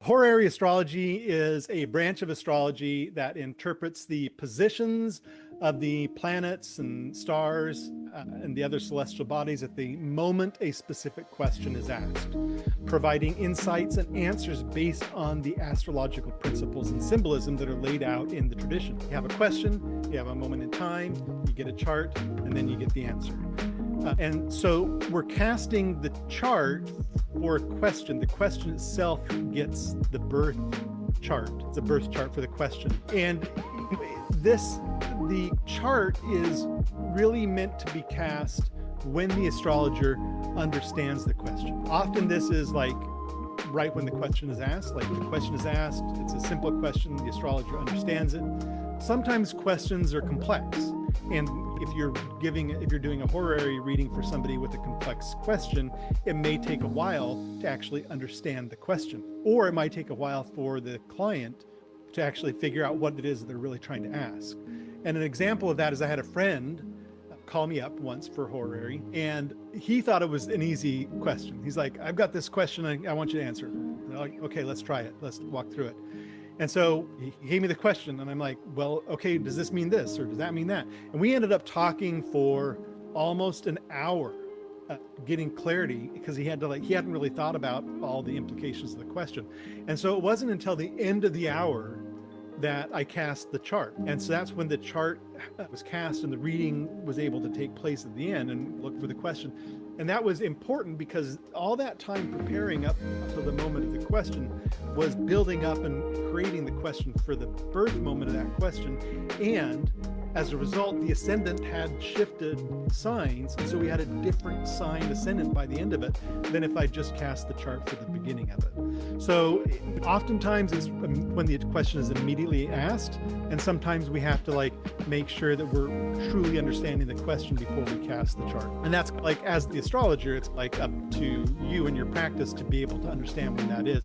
Horary astrology is a branch of astrology that interprets the positions of the planets and stars and the other celestial bodies at the moment a specific question is asked, providing insights and answers based on the astrological principles and symbolism that are laid out in the tradition. You have a question, you have a moment in time, you get a chart, and then you get the answer. And so we're casting the chart for a question. The question itself gets the birth chart. It's a birth chart for the question. And the chart is really meant to be cast when the astrologer understands the question. Often this is like right when the question is asked, like the question is asked, it's a simple question, the astrologer understands it. Sometimes questions are complex. And if you're doing a horary reading for somebody with a complex question, it may take a while to actually understand the question, or it might take a while for the client to actually figure out what it is that they're really trying to ask. And an example of that is I had a friend call me up once for horary, and he thought it was an easy question. He's like, I've got this question I want you to answer. And I'm like, okay, let's try it. Let's walk through it. And so he gave me the question, and I'm like, well, okay, does this mean this, or does that mean that? And we ended up talking for almost an hour, getting clarity, because he hadn't really thought about all the implications of the question. And so it wasn't until the end of the hour that I cast the chart. And so that's when the chart was cast and the reading was able to take place at the end and look for the question. And that was important because all that time preparing up to the moment of the question was building up and creating the question for the birth moment of that question. And as a result, the ascendant had shifted signs. And so we had a different sign ascendant by the end of it than if I just cast the chart for the beginning of it. So oftentimes it's when the question is immediately asked, and sometimes we have to make sure that we're truly understanding the question before we cast the chart. And that's as the astrologer, it's up to you and your practice to be able to understand when that is.